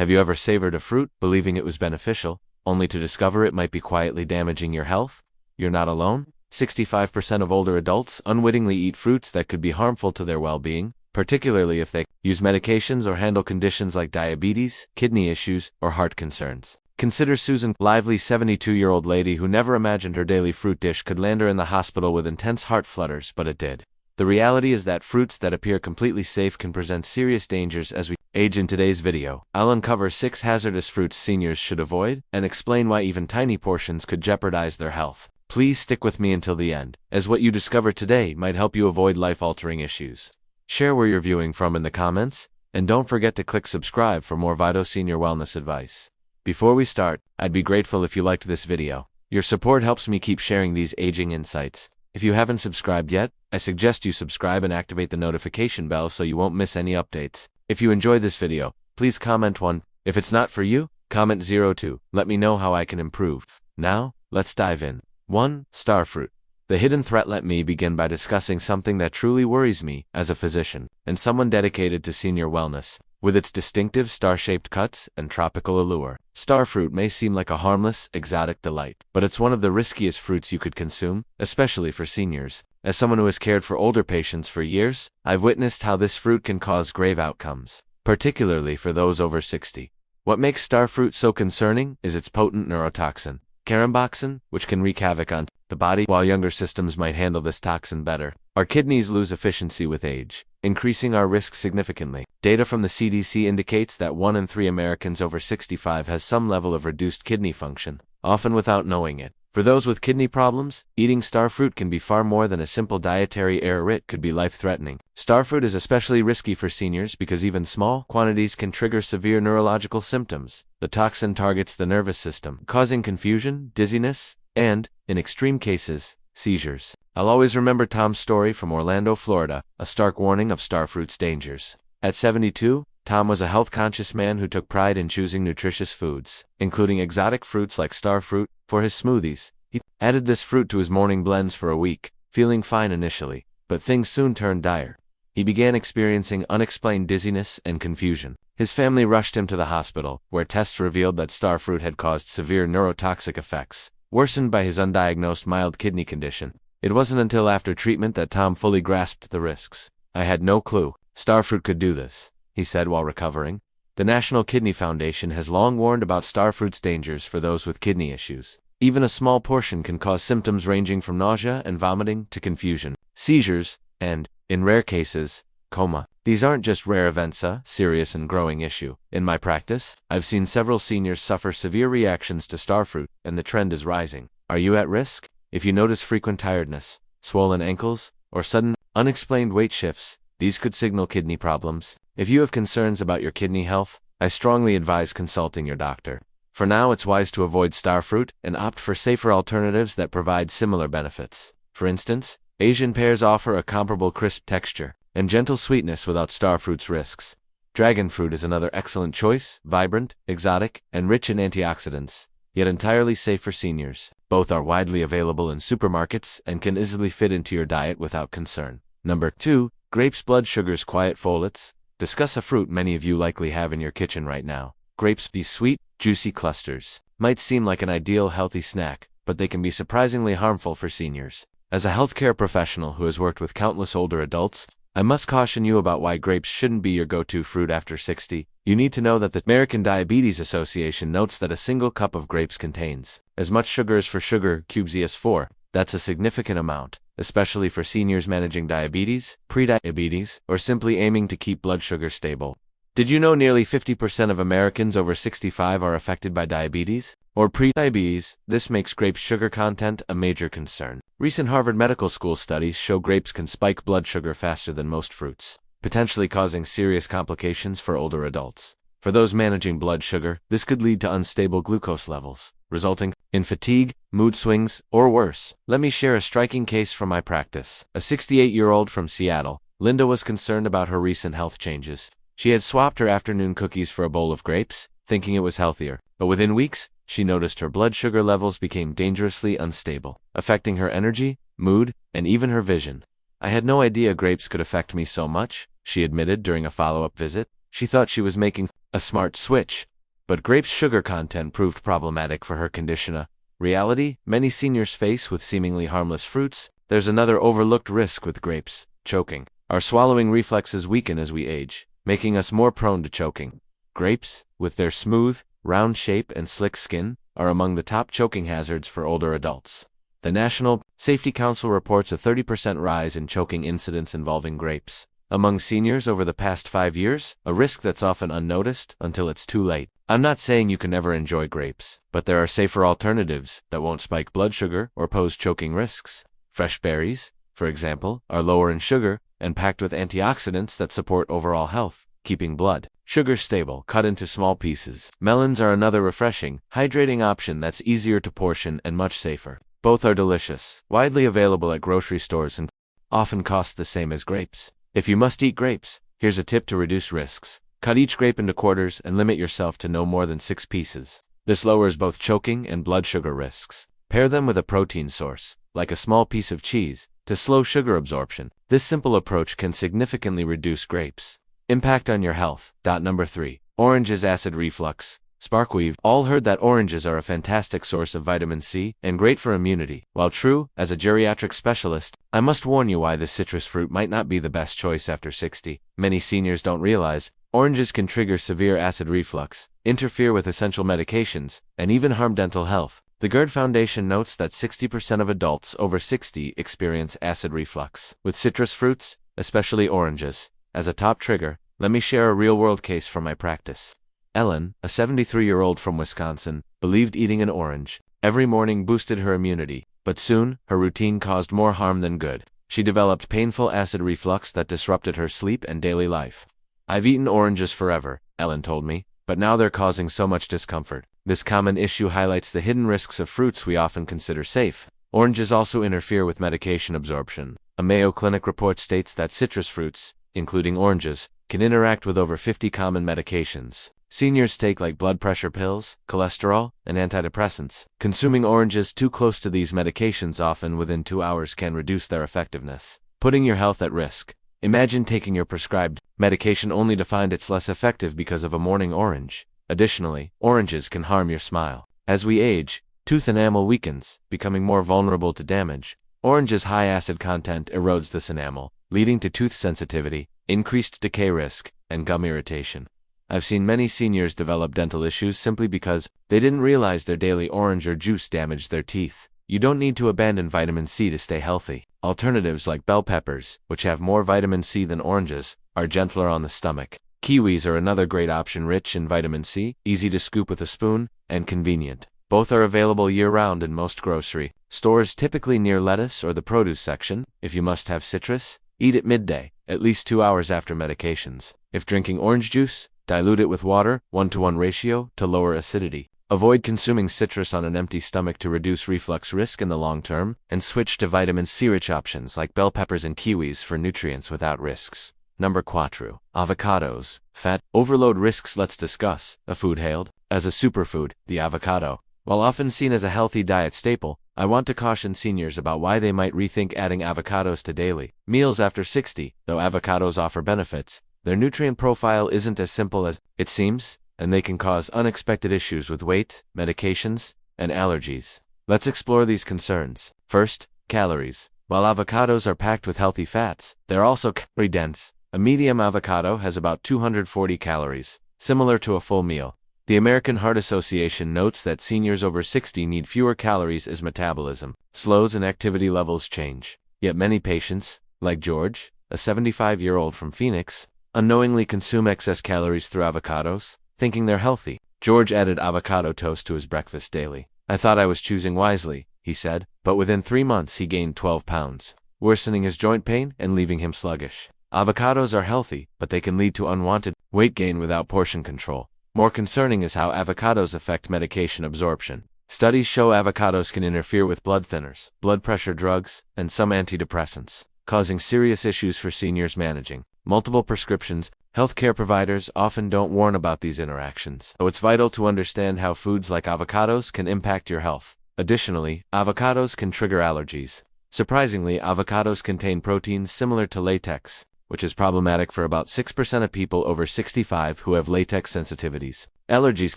Have you ever savored a fruit, believing it was beneficial, only to discover it might be quietly damaging your health? You're not alone. 65% of older adults unwittingly eat fruits that could be harmful to their well-being, particularly if they use medications or handle conditions like diabetes, kidney issues, or heart concerns. Consider Susan, lively 72-year-old lady who never imagined her daily fruit dish could land her in the hospital with intense heart flutters, but it did. The reality is that fruits that appear completely safe can present serious dangers as we age. In today's video, I'll uncover 6 hazardous fruits seniors should avoid and explain why even tiny portions could jeopardize their health. Please stick with me until the end, as what you discover today might help you avoid life-altering issues. Share where you're viewing from in the comments, and don't forget to click subscribe for more vital senior wellness advice. Before we start, I'd be grateful if you liked this video. Your support helps me keep sharing these aging insights. If you haven't subscribed yet, I suggest you subscribe and activate the notification bell so you won't miss any updates. If you enjoy this video, please comment 1. If it's not for you, comment 02. Let me know how I can improve. Now, let's dive in. 1. Starfruit. The hidden threat. Let me begin by discussing something that truly worries me as a physician and someone dedicated to senior wellness. With its distinctive star-shaped cuts and tropical allure, starfruit may seem like a harmless, exotic delight, but it's one of the riskiest fruits you could consume, especially for seniors. As someone who has cared for older patients for years, I've witnessed how this fruit can cause grave outcomes, particularly for those over 60. What makes starfruit so concerning is its potent neurotoxin, caramboxin, which can wreak havoc on the body. While younger systems might handle this toxin better, our kidneys lose efficiency with age, increasing our risk significantly. Data from the CDC indicates that 1 in 3 Americans over 65 has some level of reduced kidney function, often without knowing it. For those with kidney problems, eating starfruit can be far more than a simple dietary error. It could be life-threatening. Starfruit is especially risky for seniors because even small quantities can trigger severe neurological symptoms. The toxin targets the nervous system, causing confusion, dizziness, and, in extreme cases, seizures. I'll always remember Tom's story from Orlando, Florida, a stark warning of starfruit's dangers. At 72, Tom was a health-conscious man who took pride in choosing nutritious foods, including exotic fruits like starfruit, for his smoothies. He added this fruit to his morning blends for a week, feeling fine initially, but things soon turned dire. He began experiencing unexplained dizziness and confusion. His family rushed him to the hospital, where tests revealed that starfruit had caused severe neurotoxic effects, worsened by his undiagnosed mild kidney condition. It wasn't until after treatment that Tom fully grasped the risks. "I had no clue starfruit could do this," he said while recovering. The National Kidney Foundation has long warned about starfruit's dangers for those with kidney issues. Even a small portion can cause symptoms ranging from nausea and vomiting to confusion, seizures, and, in rare cases, coma. These aren't just rare events, a serious and growing issue. In my practice, I've seen several seniors suffer severe reactions to starfruit, and the trend is rising. Are you at risk? If you notice frequent tiredness, swollen ankles, or sudden, unexplained weight shifts, these could signal kidney problems. If you have concerns about your kidney health, I strongly advise consulting your doctor. For now, it's wise to avoid starfruit and opt for safer alternatives that provide similar benefits. For instance, Asian pears offer a comparable crisp texture and gentle sweetness without starfruit's risks. Dragon fruit is another excellent choice, vibrant, exotic, and rich in antioxidants, yet entirely safe for seniors. Both are widely available in supermarkets and can easily fit into your diet without concern. Number 2. Grapes. Blood sugars. Quiet folates. Discuss a fruit many of you likely have in your kitchen right now. Grapes. These sweet, juicy clusters might seem like an ideal healthy snack, but they can be surprisingly harmful for seniors. As a healthcare professional who has worked with countless older adults, I must caution you about why grapes shouldn't be your go-to fruit after 60. You need to know that the American Diabetes Association notes that a single cup of grapes contains as much sugar as for sugar cubes ES4. That's a significant amount, especially for seniors managing diabetes, prediabetes, or simply aiming to keep blood sugar stable. Did you know nearly 50% of Americans over 65 are affected by diabetes or prediabetes? This makes grapes' sugar content a major concern. Recent Harvard Medical School studies show grapes can spike blood sugar faster than most fruits, potentially causing serious complications for older adults. For those managing blood sugar, this could lead to unstable glucose levels, resulting in fatigue, mood swings, or worse. Let me share a striking case from my practice. A 68-year-old from Seattle, Linda, was concerned about her recent health changes. She had swapped her afternoon cookies for a bowl of grapes, thinking it was healthier, but within weeks, she noticed her blood sugar levels became dangerously unstable, affecting her energy, mood, and even her vision. "I had no idea grapes could affect me so much," she admitted during a follow-up visit. She thought she was making a smart switch, but grapes' sugar content proved problematic for her condition. Reality many seniors face with seemingly harmless fruits. There's another overlooked risk with grapes: choking. Our swallowing reflexes weaken as we age, making us more prone to choking. Grapes, with their smooth, round shape and slick skin, are among the top choking hazards for older adults. The National Safety Council reports a 30% rise in choking incidents involving grapes among seniors over the past 5 years, a risk that's often unnoticed until it's too late. I'm not saying you can never enjoy grapes, but there are safer alternatives that won't spike blood sugar or pose choking risks. Fresh berries, for example, are lower in sugar and packed with antioxidants that support overall health, keeping blood sugar stable, cut into small pieces. Melons are another refreshing, hydrating option that's easier to portion and much safer. Both are delicious, widely available at grocery stores, and often cost the same as grapes. If you must eat grapes, here's a tip to reduce risks. Cut each grape into quarters and limit yourself to no more than 6 pieces. This lowers both choking and blood sugar risks. Pair them with a protein source, like a small piece of cheese, to slow sugar absorption. This simple approach can significantly reduce grapes' impact on your health. Number 3. Oranges. Acid reflux. Spark. We've all heard that oranges are a fantastic source of vitamin C and great for immunity. While true, as a geriatric specialist, I must warn you why this citrus fruit might not be the best choice after 60. Many seniors don't realize oranges can trigger severe acid reflux, interfere with essential medications, and even harm dental health. The GERD Foundation notes that 60% of adults over 60 experience acid reflux. With citrus fruits, especially oranges, as a top trigger, let me share a real-world case from my practice. Ellen, a 73-year-old from Wisconsin, believed eating an orange every morning boosted her immunity, but soon, her routine caused more harm than good. She developed painful acid reflux that disrupted her sleep and daily life. I've eaten oranges forever, Ellen told me, but now they're causing so much discomfort. This common issue highlights the hidden risks of fruits we often consider safe. Oranges also interfere with medication absorption. A Mayo Clinic report states that citrus fruits, including oranges, can interact with over 50 common medications seniors take, like blood pressure pills, cholesterol, and antidepressants. Consuming oranges too close to these medications, often within 2 hours, can reduce their effectiveness, putting your health at risk. Imagine taking your prescribed medication only to find it's less effective because of a morning orange. Additionally, oranges can harm your smile. As we age, tooth enamel weakens, becoming more vulnerable to damage. Orange's high acid content erodes this enamel, leading to tooth sensitivity, increased decay risk, and gum irritation. I've seen many seniors develop dental issues simply because they didn't realize their daily orange or juice damaged their teeth. You don't need to abandon vitamin C to stay healthy. Alternatives like bell peppers, which have more vitamin C than oranges, are gentler on the stomach. Kiwis are another great option, rich in vitamin C, easy to scoop with a spoon, and convenient. Both are available year-round in most grocery stores, typically near lettuce or the produce section. If you must have citrus, eat at midday, at least 2 hours after medications. If drinking orange juice, dilute it with water, 1-to-1 ratio, to lower acidity. Avoid consuming citrus on an empty stomach to reduce reflux risk in the long term, and switch to vitamin C-rich options like bell peppers and kiwis for nutrients without risks. Number 4. Avocados. Fat overload risks. Let's discuss a food hailed as a superfood, the avocado. While often seen as a healthy diet staple, I want to caution seniors about why they might rethink adding avocados to daily meals after 60. Though avocados offer benefits, their nutrient profile isn't as simple as it seems, and they can cause unexpected issues with weight, medications, and allergies. Let's explore these concerns. First, calories. While avocados are packed with healthy fats, they're also calorie-dense. A medium avocado has about 240 calories, similar to a full meal. The American Heart Association notes that seniors over 60 need fewer calories as metabolism slows and activity levels change. Yet many patients, like George, a 75-year-old from Phoenix, unknowingly consume excess calories through avocados, thinking they're healthy. George added avocado toast to his breakfast daily. I thought I was choosing wisely, he said, but within 3 months he gained 12 pounds, worsening his joint pain and leaving him sluggish. Avocados are healthy, but they can lead to unwanted weight gain without portion control. More concerning is how avocados affect medication absorption. Studies show avocados can interfere with blood thinners, blood pressure drugs, and some antidepressants, causing serious issues for seniors managing multiple prescriptions. Healthcare providers often don't warn about these interactions, so it's vital to understand how foods like avocados can impact your health. Additionally, avocados can trigger allergies. Surprisingly, avocados contain proteins similar to latex, which is problematic for about 6% of people over 65 who have latex sensitivities. Allergies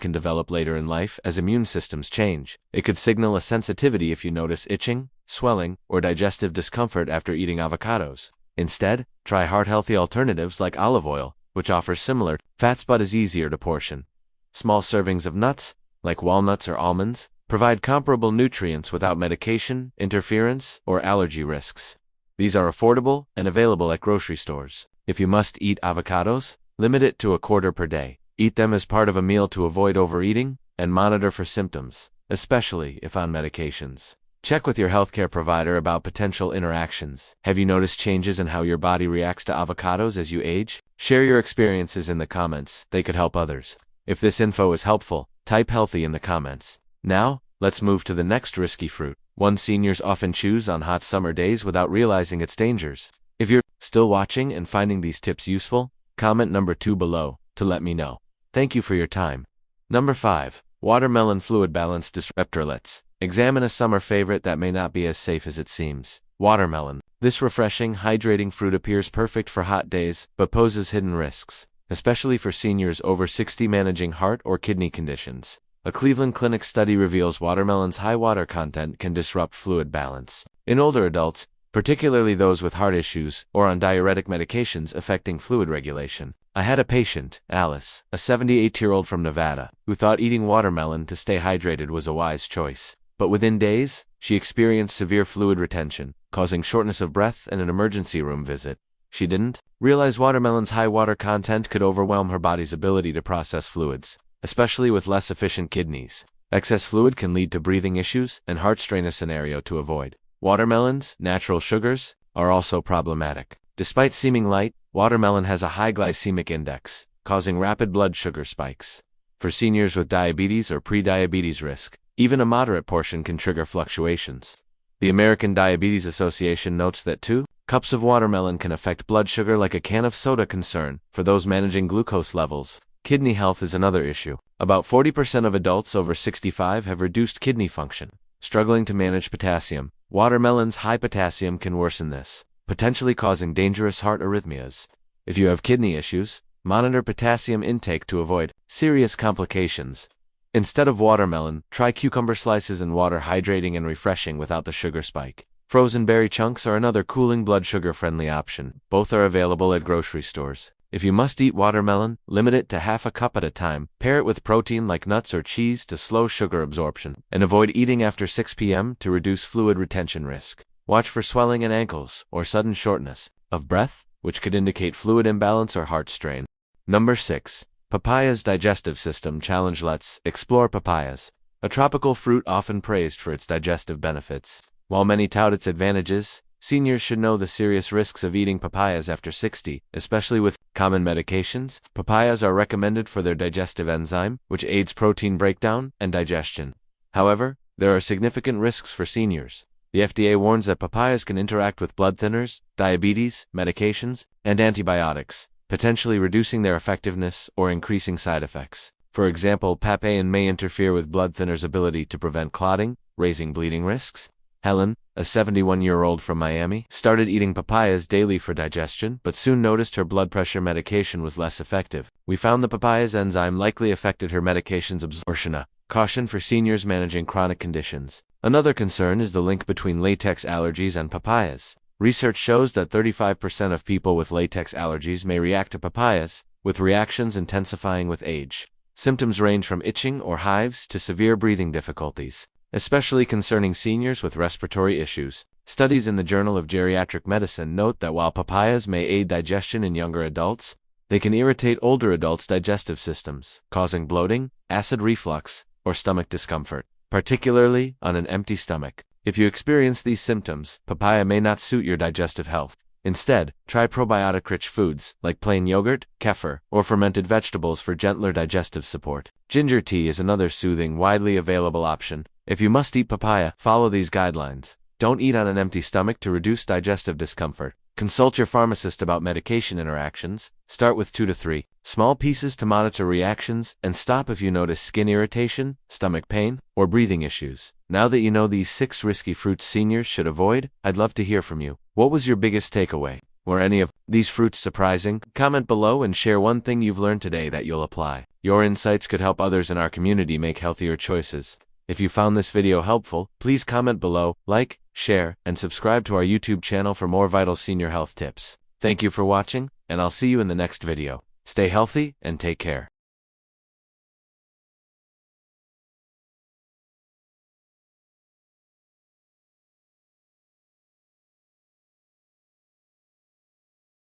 can develop later in life as immune systems change. It could signal a sensitivity if you notice itching, swelling, or digestive discomfort after eating avocados. Instead, try heart-healthy alternatives like olive oil, which offers similar fats but is easier to portion. Small servings of nuts, like walnuts or almonds, provide comparable nutrients without medication, interference, or allergy risks. These are affordable and available at grocery stores. If you must eat avocados, limit it to a quarter per day. Eat them as part of a meal to avoid overeating, and monitor for symptoms, especially if on medications. Check with your healthcare provider about potential interactions. Have you noticed changes in how your body reacts to avocados as you age? Share your experiences in the comments. They could help others. If this info is helpful, type healthy in the comments. Now, let's move to the next risky fruit, one seniors often choose on hot summer days without realizing its dangers. If you're still watching and finding these tips useful, comment number 2 below to let me know. Thank you for your time. Number 5. Watermelon fluid balance disruptor. Examine a summer favorite that may not be as safe as it seems. Watermelon. This refreshing, hydrating fruit appears perfect for hot days, but poses hidden risks, especially for seniors over 60 managing heart or kidney conditions. A Cleveland Clinic study reveals watermelon's high water content can disrupt fluid balance. In older adults, particularly those with heart issues or on diuretic medications affecting fluid regulation. I had a patient, Alice, a 78-year-old from Nevada, who thought eating watermelon to stay hydrated was a wise choice. But within days, she experienced severe fluid retention, causing shortness of breath and an emergency room visit. She didn't realize watermelon's high water content could overwhelm her body's ability to process fluids, especially with less efficient kidneys. Excess fluid can lead to breathing issues and heart strain, a scenario to avoid. Watermelon's natural sugars are also problematic. Despite seeming light, watermelon has a high glycemic index, causing rapid blood sugar spikes. For seniors with diabetes or pre-diabetes risk, even a moderate portion can trigger fluctuations. The American Diabetes Association notes that 2 cups of watermelon can affect blood sugar like a can of soda. Concern for those managing glucose levels. Kidney health is another issue. About 40% of adults over 65 have reduced kidney function. Struggling to manage potassium, watermelon's high potassium can worsen this, potentially causing dangerous heart arrhythmias. If you have kidney issues, monitor potassium intake to avoid serious complications. Instead of watermelon, try cucumber slices in water, hydrating and refreshing without the sugar spike. Frozen berry chunks are another cooling blood sugar-friendly option. Both are available at grocery stores. If you must eat watermelon, limit it to half a cup at a time. Pair it with protein like nuts or cheese to slow sugar absorption, and avoid eating after 6 p.m. to reduce fluid retention risk. Watch for swelling in ankles or sudden shortness of breath, which could indicate fluid imbalance or heart strain. Number 6. Papaya's digestive system challenge. Let's explore papayas, a tropical fruit often praised for its digestive benefits. While many tout its advantages, seniors should know the serious risks of eating papayas after 60, especially with common medications. Papayas are recommended for their digestive enzyme, which aids protein breakdown and digestion. However, there are significant risks for seniors. The FDA warns that papayas can interact with blood thinners, diabetes, medications, and antibiotics, potentially reducing their effectiveness or increasing side effects. For example, papain may interfere with blood thinners' ability to prevent clotting, raising bleeding risks. Helen, a 71-year-old from Miami, started eating papayas daily for digestion, but soon noticed her blood pressure medication was less effective. We found the papaya's enzyme likely affected her medication's absorption. Caution for seniors managing chronic conditions. Another concern is the link between latex allergies and papayas. Research shows that 35% of people with latex allergies may react to papayas, with reactions intensifying with age. Symptoms range from itching or hives to severe breathing difficulties, especially concerning seniors with respiratory issues. Studies in the Journal of Geriatric Medicine note that while papayas may aid digestion in younger adults, they can irritate older adults' digestive systems, causing bloating, acid reflux, or stomach discomfort, particularly on an empty stomach. If you experience these symptoms, papaya may not suit your digestive health. Instead, try probiotic-rich foods like plain yogurt, kefir, or fermented vegetables for gentler digestive support. Ginger tea is another soothing, widely available option. If you must eat papaya, follow these guidelines. Don't eat on an empty stomach to reduce digestive discomfort. Consult your pharmacist about medication interactions. Start with 2 to 3 small pieces to monitor reactions, and stop if you notice skin irritation, stomach pain, or breathing issues. Now that you know these 6 risky fruits seniors should avoid, I'd love to hear from you. What was your biggest takeaway? Were any of these fruits surprising? Comment below and share one thing you've learned today that you'll apply. Your insights could help others in our community make healthier choices. If you found this video helpful, please comment below, like, share, and subscribe to our YouTube channel for more vital senior health tips. Thank you for watching, and I'll see you in the next video. Stay healthy and take care.